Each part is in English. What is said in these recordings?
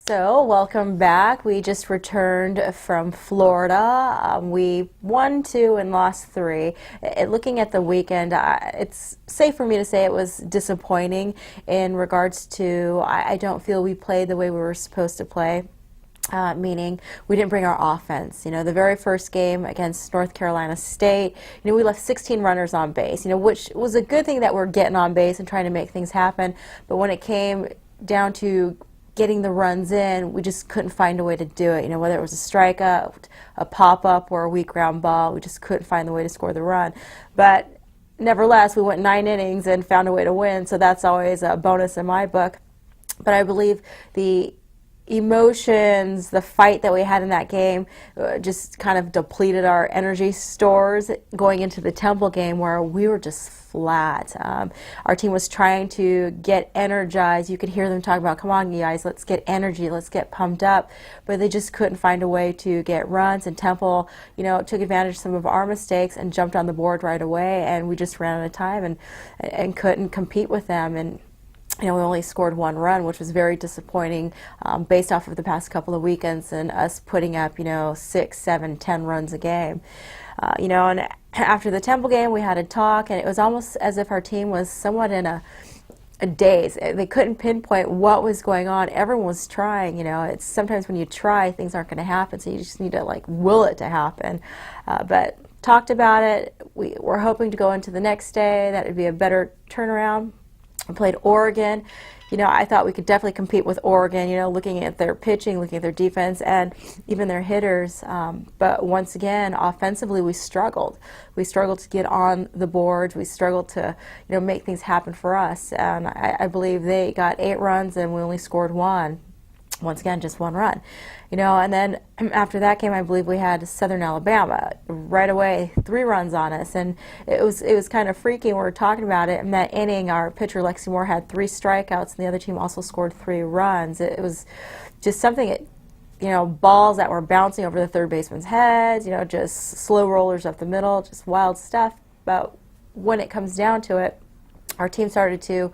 So, welcome back. We just returned from Florida. We won 2 and lost 3. Looking at the weekend, it's safe for me to say it was disappointing in regards to I don't feel we played the way we were supposed to play. Meaning we didn't bring our offense. The very first game against North Carolina State, we left 16 runners on base, which was a good thing that we're getting on base and trying to make things happen. But when it came down to getting the runs in, we just couldn't find a way to do it. Whether it was a strikeout, a pop-up, or a weak ground ball, we just couldn't find the way to score the run. But nevertheless, we went 9 innings and found a way to win, so that's always a bonus in my book. But I believe the emotions, the fight that we had in that game just kind of depleted our energy stores going into the Temple game where we were just flat. Our team was trying to get energized. You could hear them talking about, come on, you guys, let's get energy, let's get pumped up. But they just couldn't find a way to get runs. And Temple, took advantage of some of our mistakes and jumped on the board right away. And we just ran out of time and couldn't compete with them. And we only scored 1 run, which was very disappointing based off of the past couple of weekends and us putting up, 6, 7, 10 runs a game. And after the Temple game, we had a talk, and it was almost as if our team was somewhat in a daze. They couldn't pinpoint what was going on. Everyone was trying. It's sometimes when you try, things aren't going to happen, so you just need to will it to happen. But talked about it. We were hoping to go into the next day. That would be a better turnaround. We played Oregon. I thought we could definitely compete with Oregon, looking at their pitching, looking at their defense, and even their hitters. But once again, offensively, we struggled. We struggled to get on the boards. We struggled to, make things happen for us. And I believe they got 8 runs, and we only scored 1. Once again, just 1 run. And then after that game, I believe we had Southern Alabama right away, 3 runs on us, and it was kind of freaky. We were talking about it. In that inning, our pitcher Lexi Moore had 3 strikeouts, and the other team also scored 3 runs. It was just something. Balls that were bouncing over the third baseman's heads. Just slow rollers up the middle, just wild stuff. But when it comes down to it, our team started to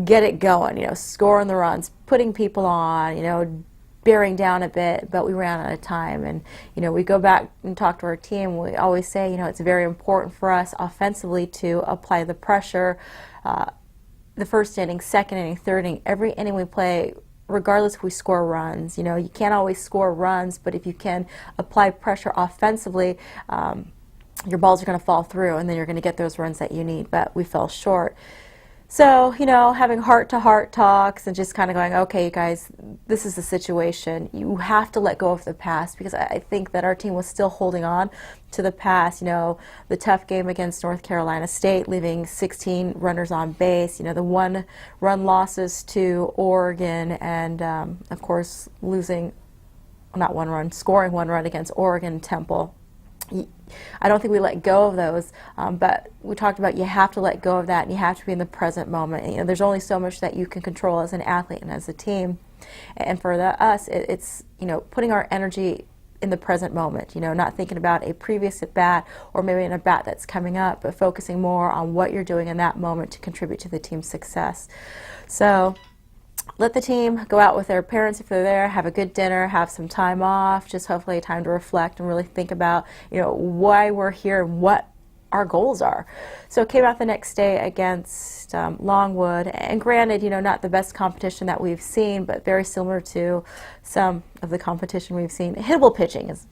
get it going, scoring the runs, putting people on, bearing down a bit, but we ran out of time. And, we go back and talk to our team. We always say, it's very important for us offensively to apply the pressure. The first inning, second inning, third inning, every inning we play, regardless if we score runs. You can't always score runs, but if you can apply pressure offensively, your balls are going to fall through, and then you're going to get those runs that you need. But we fell short. So, having heart-to-heart talks and just kind of going, okay, you guys, this is the situation. You have to let go of the past, because I think that our team was still holding on to the past. The tough game against North Carolina State, leaving 16 runners on base, the 1-run losses to Oregon, and, of course, scoring 1 run against Oregon Temple. I don't think we let go of those, but we talked about you have to let go of that, and you have to be in the present moment. There's only so much that you can control as an athlete and as a team. And for us, it's putting our energy in the present moment. Not thinking about a previous at bat or maybe an at bat that's coming up, but focusing more on what you're doing in that moment to contribute to the team's success. So let the team go out with their parents if they're there, have a good dinner, have some time off, just hopefully time to reflect and really think about, why we're here and what our goals are. So it came out the next day against Longwood, and granted, not the best competition that we've seen, but very similar to some of the competition we've seen. Hittable pitching is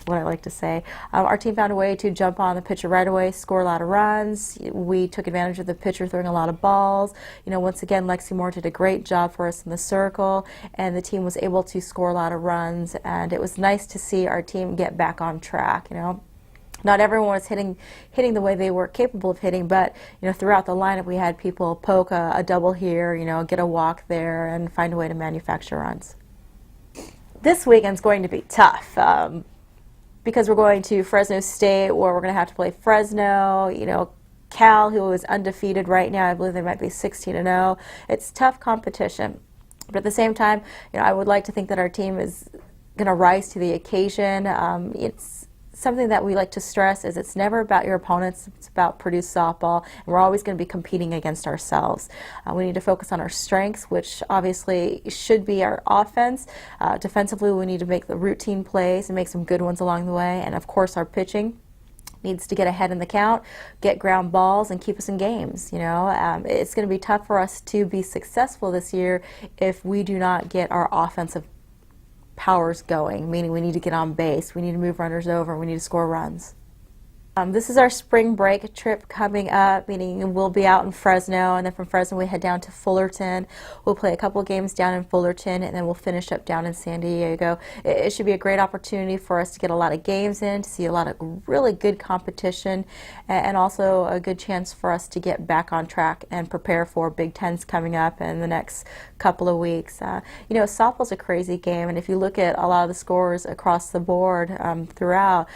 what I like to say. Our team found a way to jump on the pitcher right away, score a lot of runs. We took advantage of the pitcher throwing a lot of balls. Once again, Lexi Moore did a great job for us in the circle, and the team was able to score a lot of runs, and it was nice to see our team get back on track. Not everyone was hitting the way they were capable of hitting, but throughout the lineup we had people poke a double here, get a walk there, and find a way to manufacture runs. This weekend's going to be tough because we're going to Fresno State, where we're going to have to play Fresno. Cal, who is undefeated right now, I believe they might be 16-0. It's tough competition, but at the same time, I would like to think that our team is going to rise to the occasion. It's something that we like to stress is it's never about your opponents, it's about Purdue's softball, and we're always going to be competing against ourselves. We need to focus on our strengths, which obviously should be our offense. Defensively, we need to make the routine plays and make some good ones along the way, and of course our pitching needs to get ahead in the count, get ground balls, and keep us in games. It's going to be tough for us to be successful this year if we do not get our offensive powers going, meaning we need to get on base, we need to move runners over, we need to score runs. This is our spring break trip coming up, meaning we'll be out in Fresno, and then from Fresno we head down to Fullerton. We'll play a couple of games down in Fullerton, and then we'll finish up down in San Diego. It should be a great opportunity for us to get a lot of games in, to see a lot of really good competition, and also a good chance for us to get back on track and prepare for Big Ten's coming up in the next couple of weeks. Softball's a crazy game, and if you look at a lot of the scores across the board throughout,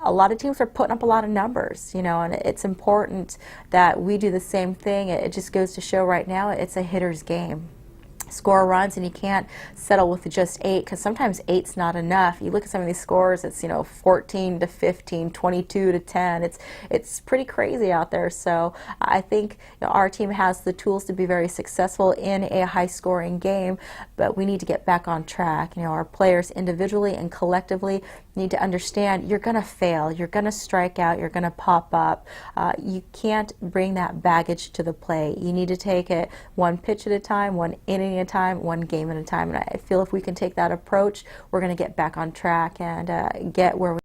a lot of teams are putting up a lot of numbers, and it's important that we do the same thing. It just goes to show right now it's a hitter's game. Score runs, and you can't settle with just 8, because sometimes 8's not enough. You look at some of these scores, it's 14 to 15, 22 to 10. It's pretty crazy out there. So I think our team has the tools to be very successful in a high-scoring game, but we need to get back on track. Our players individually and collectively need to understand you're going to fail, you're going to strike out, you're going to pop up. You can't bring that baggage to the plate. You need to take it one pitch at a time, one inning at a time, one game at a time. And I feel if we can take that approach, we're going to get back on track and get where we